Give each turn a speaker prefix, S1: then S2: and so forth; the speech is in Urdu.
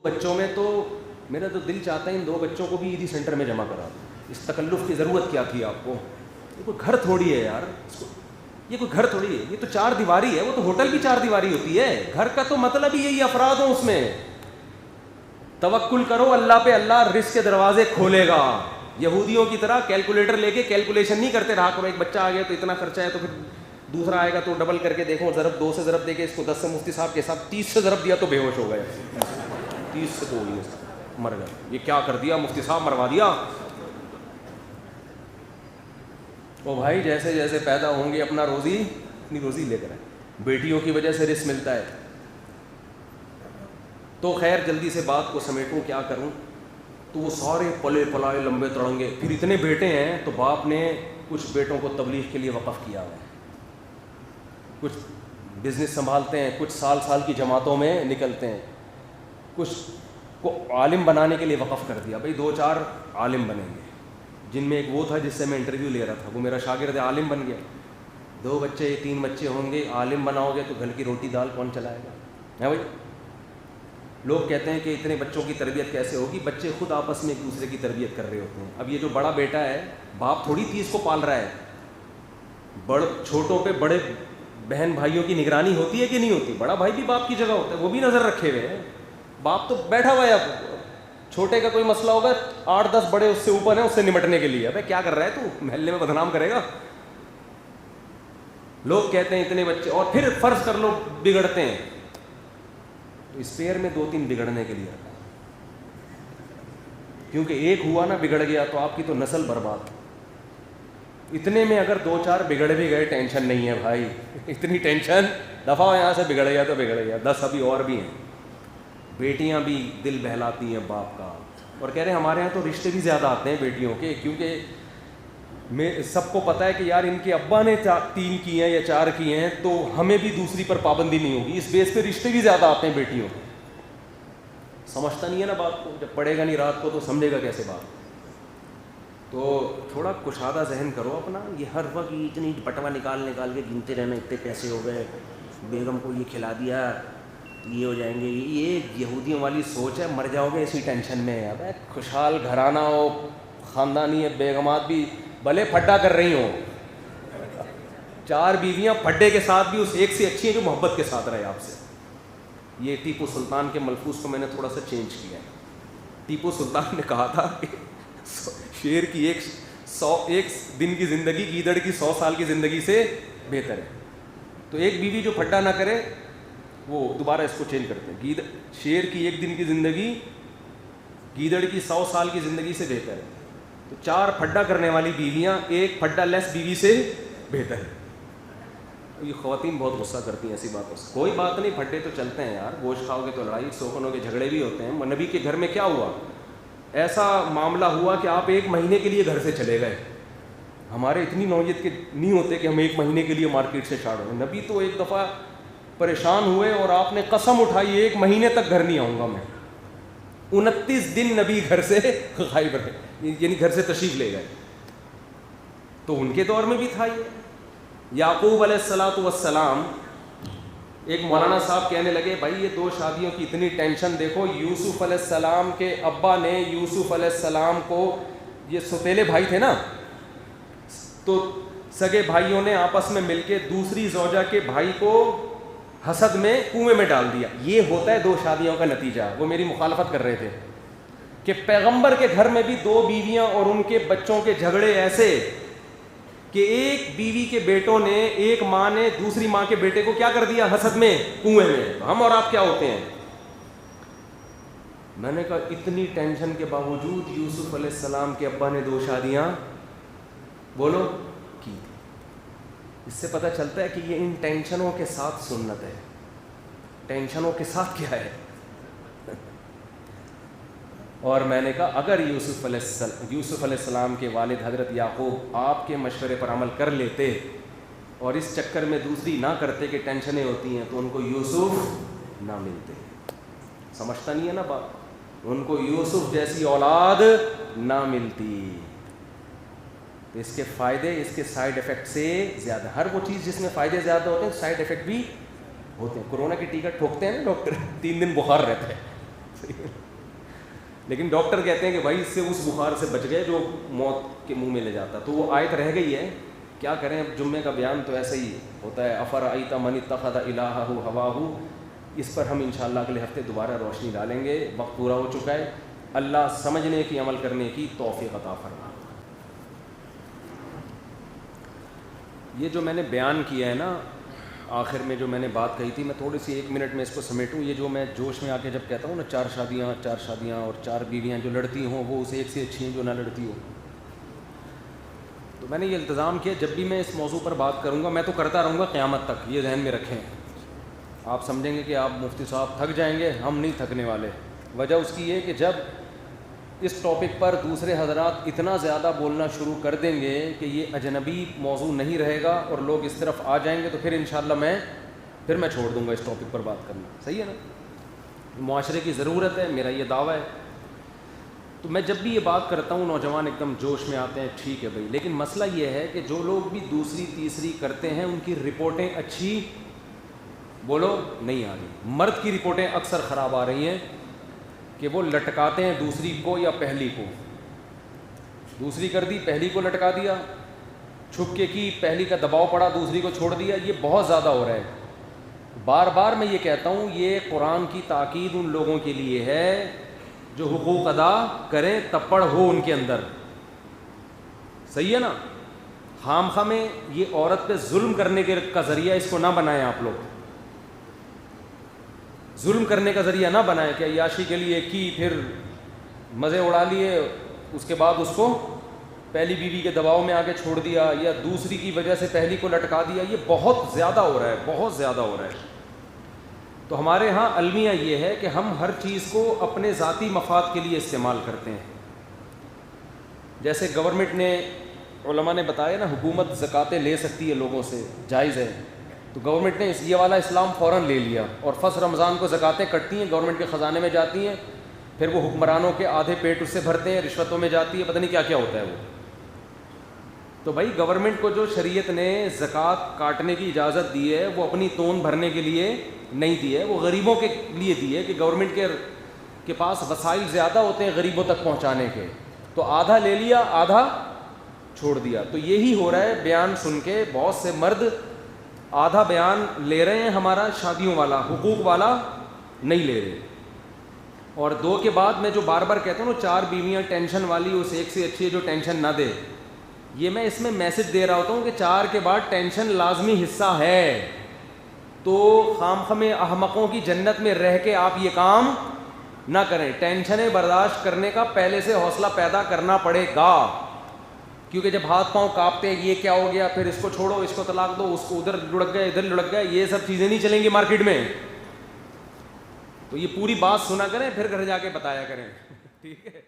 S1: بچوں میں تو میرا تو دل چاہتا ہے ان 2 بچوں کو بھی عیدی سینٹر میں جمع کرا دوں. اس تکلف کی ضرورت کیا تھی آپ کو؟ یہ کوئی گھر تھوڑی ہے یار, یہ کوئی گھر تھوڑی ہے, یہ تو 4 دیواری ہے. وہ تو ہوٹل بھی 4 دیواری ہوتی ہے. گھر کا تو مطلب ہی یہی افراد ہوں اس میں. توکل کرو اللہ پہ, اللہ رزق کے دروازے کھولے گا. یہودیوں کی طرح کیلکولیٹر لے کے کیلکولیشن نہیں کرتے رہا کرو. ایک بچہ آ گیا تو اتنا خرچہ ہے, تو پھر دوسرا آئے گا تو ڈبل کر کے دیکھو, ضرب 2 سے ضرب دے کے اس کو 10 سے مفتی صاحب کے ساتھ 30 سے ضرب دیا تو بے ہوش ہو گئے. 30 سے تو مر گئے. یہ کیا کر دیا مفتی صاحب, مروا دیا. او بھائی جیسے جیسے پیدا ہوں گے اپنا اپنی روزی لے کر آئے. بیٹیوں کی وجہ سے رزق ملتا ہے. تو خیر جلدی سے بات کو سمیٹوں, کیا کروں. تو وہ سارے پلے پلائے لمبے تڑنگے, پھر اتنے بیٹے ہیں تو باپ نے کچھ بیٹوں کو تبلیغ کے لیے وقف کیا ہے, کچھ بزنس سنبھالتے ہیں, کچھ سال کی جماعتوں میں نکلتے ہیں, کچھ کو عالم بنانے کے لیے وقف کر دیا. بھائی 2-4 عالم بنیں گے, جن میں ایک وہ تھا جس سے میں انٹرویو لے رہا تھا, وہ میرا شاگرد عالم بن گیا. 2 بچے 3 بچے ہوں گے, عالم بناؤ گے تو گھر کی روٹی دال کون چلائے گا؟ ہے بھائی. لوگ کہتے ہیں کہ اتنے بچوں کی تربیت کیسے ہوگی, بچے خود آپس میں ایک دوسرے کی تربیت کر رہے ہوتے ہیں. اب یہ جو بڑا بیٹا ہے, باپ تھوڑی 30 کو پال رہا ہے. چھوٹوں پہ بڑے بہن بھائیوں کی نگرانی ہوتی ہے کہ نہیں ہوتی؟ بڑا بھائی بھی باپ کی جگہ ہوتا ہے, وہ بھی نظر رکھے ہوئے ہیں. باپ تو بیٹھا ہوا ہے, اب چھوٹے کا کوئی مسئلہ ہوگا 8-10 بڑے اس سے اوپر ہیں, اس سے نمٹنے کے لیے. ابے کیا کر رہا ہے تو, محلے میں بدنام کرے گا. لوگ کہتے ہیں اتنے بچے, اور پھر فرض کر لو بگڑتے ہیں, تو اسپیئر میں 2-3 بگڑنے کے لیے رکھا, کیونکہ ایک ہوا نا بگڑ گیا تو آپ کی تو نسل برباد. اتنے میں اگر 2-4 بگڑ بھی گئے ٹینشن نہیں ہے بھائی, اتنی ٹینشن, دفعہ ہو یہاں سے, بگڑ گیا تو بگڑ گیا, 10 ابھی اور بھی ہیں. بیٹیاں بھی دل بہلاتی ہیں باپ کا, اور کہہ رہے ہیں ہمارے یہاں تو رشتے بھی زیادہ آتے ہیں بیٹیوں کے, کیونکہ سب کو پتہ ہے کہ یار ان کے ابا نے 3 کیے ہیں یا 4 کیے ہیں, تو ہمیں بھی دوسری پر پابندی نہیں ہوگی. اس بیس پہ رشتے بھی زیادہ آتے ہیں بیٹیوں کے. سمجھتا نہیں ہے نا بات کو, جب پڑھے گا نہیں رات کو تو سمجھے گا کیسے بات. تو تھوڑا کشادہ ذہن کرو اپنا. یہ ہر وقت اتنی بٹوا نکال کے گنتے رہنا, اتنے پیسے ہو گئے, بیگم کو یہ کھلا دیا, یہ ہو جائیں گے. یہ یہودیوں والی سوچ ہے, مر جاؤ گے اسی ٹینشن میں. اب خوشحال گھرانہ ہو, خاندانی ہے, بیگمات بھی بھلے پھڈا کر رہی ہوں, 4 بیویاں پھڈے کے ساتھ بھی اس ایک سے اچھی ہیں جو محبت کے ساتھ رہے آپ سے. یہ ٹیپو سلطان کے ملفوظ کو میں نے تھوڑا سا چینج کیا ہے. ٹیپو سلطان نے کہا تھا کہ شیر کی 100 دن کی زندگی گیدڑ کی 100 سال کی زندگی سے بہتر ہے. تو ایک بیوی جو پھڈا نہ کرے, وہ دوبارہ اس کو چینج کرتے ہیں, شیر کی 1 دن کی زندگی گیدڑ کی 100 سال کی زندگی سے بہتر ہے. تو 4 پھڈا کرنے والی بیویاں 1 پھڈا لیس بیوی سے بہتر ہے. یہ خواتین بہت غصہ کرتی ہیں ایسی باتوں سے. کوئی بات نہیں, پھڈے تو چلتے ہیں یار, گوشت کھاؤ گے تو لڑائی سوکنوں کے جھگڑے بھی ہوتے ہیں. نبی کے گھر میں کیا ہوا, ایسا معاملہ ہوا کہ آپ 1 مہینے کے لیے گھر سے چلے گئے. ہمارے اتنی نوعیت کے نہیں ہوتے کہ ہم 1 مہینے کے لیے مارکیٹ سے چھاڑیں. نبی تو ایک دفعہ پریشان ہوئے اور آپ نے قسم اٹھائی 1 مہینے تک گھر نہیں آؤں گا میں. 29 دن نبی گھر سے غائب رہے, یعنی گھر سے تشریف لے گئے. تو ان کے دور میں بھی تھا یہ. یعقوب علیہ السلام, ایک مولانا صاحب کہنے لگے بھائی یہ 2 شادیوں کی اتنی ٹینشن دیکھو. یوسف علیہ السلام کے ابا نے یوسف علیہ السلام کو, یہ سوتیلے بھائی تھے نا, تو سگے بھائیوں نے آپس میں مل کے دوسری زوجہ کے بھائی کو حسد میں کنویں میں ڈال دیا. یہ ہوتا ہے 2 شادیوں کا نتیجہ. وہ میری مخالفت کر رہے تھے کہ پیغمبر کے گھر میں بھی 2 بیویاں اور ان کے بچوں کے جھگڑے ایسے کہ ایک بیوی کے بیٹوں نے, ایک ماں نے دوسری ماں کے بیٹے کو کیا کر دیا, حسد میں کنویں میں. ہم اور آپ کیا ہوتے ہیں. میں نے کہا اتنی ٹینشن کے باوجود یوسف علیہ السلام کے ابا نے 2 شادیاں بولو کی. اس سے پتہ چلتا ہے کہ یہ ان ٹینشنوں کے ساتھ سنت ہے. ٹینشنوں کے ساتھ کیا ہے. اور میں نے کہا اگر یوسف علیہ السلام کے والد حضرت یعقوب آپ کے مشورے پر عمل کر لیتے اور اس چکر میں دوسری نہ کرتے کہ ٹینشنیں ہوتی ہیں, تو ان کو یوسف نہ ملتے. سمجھتا نہیں ہے نا بات. ان کو یوسف جیسی اولاد نہ ملتی. تو اس کے فائدے اس کے سائیڈ ایفیکٹ سے زیادہ. ہر وہ چیز جس میں فائدے زیادہ ہوتے ہیں سائیڈ ایفیکٹ بھی ہوتے ہیں. کورونا کی ٹیکٹ ٹھوکتے ہیں نا ڈاکٹر, 3 دن بخار رہتا ہے. لیکن ڈاکٹر کہتے ہیں کہ بھائی اس سے اس بخار سے بچ گئے جو موت کے منہ میں لے جاتا. تو وہ آیت رہ گئی ہے, کیا کریں. اب جمعے کا بیان تو ایسا ہی ہوتا ہے, افرأیت من اتخذ الہہ ہواہ. اس پر ہم انشاءاللہ اگلے ہفتے دوبارہ روشنی ڈالیں گے. وقت پورا ہو چکا ہے. اللہ سمجھنے کی, عمل کرنے کی توفیق عطا فرمائے. یہ جو میں نے بیان کیا ہے نا آخر میں, جو میں نے بات کہی تھی, میں تھوڑی سی 1 منٹ میں اس کو سمیٹوں. یہ جو میں جوش میں آ کے جب کہتا ہوں نا 4 شادیاں اور 4 بیویاں جو لڑتی ہوں وہ اسے ایک سے اچھی ہیں جو نہ لڑتی ہو. تو میں نے یہ التزام کیا جب بھی میں اس موضوع پر بات کروں گا میں تو کرتا رہوں گا قیامت تک. یہ ذہن میں رکھیں. آپ سمجھیں گے کہ آپ مفتی صاحب تھک جائیں گے, ہم نہیں تھکنے والے. وجہ اس کی یہ کہ جب اس ٹاپک پر دوسرے حضرات اتنا زیادہ بولنا شروع کر دیں گے کہ یہ اجنبی موضوع نہیں رہے گا اور لوگ اس طرف آ جائیں گے, تو پھر انشاءاللہ میں چھوڑ دوں گا اس ٹاپک پر بات کرنا. صحیح ہے نا. معاشرے کی ضرورت ہے, میرا یہ دعویٰ ہے. تو میں جب بھی یہ بات کرتا ہوں نوجوان ایک دم جوش میں آتے ہیں, ٹھیک ہے بھائی, لیکن مسئلہ یہ ہے کہ جو لوگ بھی دوسری تیسری کرتے ہیں ان کی رپورٹیں اچھی بولو نہیں آ رہی. مرد کی رپورٹیں اکثر خراب آ رہی ہیں کہ وہ لٹکاتے ہیں دوسری کو یا پہلی کو. دوسری کر دی, پہلی کو لٹکا دیا, چھپکے کی, پہلی کا دباؤ پڑا, دوسری کو چھوڑ دیا. یہ بہت زیادہ ہو رہا ہے. بار بار میں یہ کہتا ہوں یہ قرآن کی تاکید ان لوگوں کے لیے ہے جو حقوق ادا کریں, تپڑ ہو ان کے اندر. صحیح ہے نا. خام خواہ میں یہ عورت پہ ظلم کرنے کا ذریعہ اس کو نہ بنائیں. آپ لوگ ظلم کرنے کا ذریعہ نہ بنائیں کہ عیاشی کے لیے کی, پھر مزے اڑا لیے, اس کے بعد اس کو پہلی بیوی کے دباؤ میں آ کے چھوڑ دیا یا دوسری کی وجہ سے پہلی کو لٹکا دیا. یہ بہت زیادہ ہو رہا ہے, بہت زیادہ ہو رہا ہے. تو ہمارے ہاں المیہ یہ ہے کہ ہم ہر چیز کو اپنے ذاتی مفاد کے لیے استعمال کرتے ہیں. جیسے گورنمنٹ نے, علماء نے بتایا نا, حکومت زکاتیں لے سکتی ہے لوگوں سے, جائز ہے. تو گورنمنٹ نے یہ والا اسلام فوراً لے لیا اور فرض رمضان کو زکاتیں کٹتی ہیں, گورنمنٹ کے خزانے میں جاتی ہیں, پھر وہ حکمرانوں کے آدھے پیٹ اس سے بھرتے ہیں, رشوتوں میں جاتی ہے, پتہ نہیں کیا کیا ہوتا ہے وہ. تو بھائی گورنمنٹ کو جو شریعت نے زکوٰۃ کاٹنے کی اجازت دی ہے وہ اپنی تون بھرنے کے لیے نہیں دی ہے, وہ غریبوں کے لیے دی ہے کہ گورنمنٹ کے پاس وسائل زیادہ ہوتے ہیں غریبوں تک پہنچانے کے. تو آدھا لے لیا, آدھا چھوڑ دیا. تو یہی ہو رہا ہے. بیان سن کے بہت سے مرد آدھا بیان لے رہے ہیں ہمارا شادیوں والا, حقوق والا نہیں لے رہے. اور 2 کے بعد میں جو بار بار کہتا ہوں نا 4 بیویاں ٹینشن والی, اس ایک سے اچھی ہے جو ٹینشن نہ دے, یہ میں اس میں میسج دے رہا ہوتا ہوں کہ 4 کے بعد ٹینشن لازمی حصہ ہے. تو خامخواہ میں احمقوں کی جنت میں رہ کے آپ یہ کام نہ کریں. ٹینشنیں برداشت کرنے کا پہلے سے حوصلہ پیدا کرنا پڑے گا, کیونکہ جب ہاتھ پاؤں کانپتے ہیں یہ کیا ہو گیا, پھر اس کو چھوڑو, اس کو طلاق دو, اس کو ادھر لڑک گئے, ادھر لڑک گئے, یہ سب چیزیں نہیں چلیں گی مارکیٹ میں. تو یہ پوری بات سنا کریں, پھر گھر جا کے بتایا کریں. ٹھیک ہے.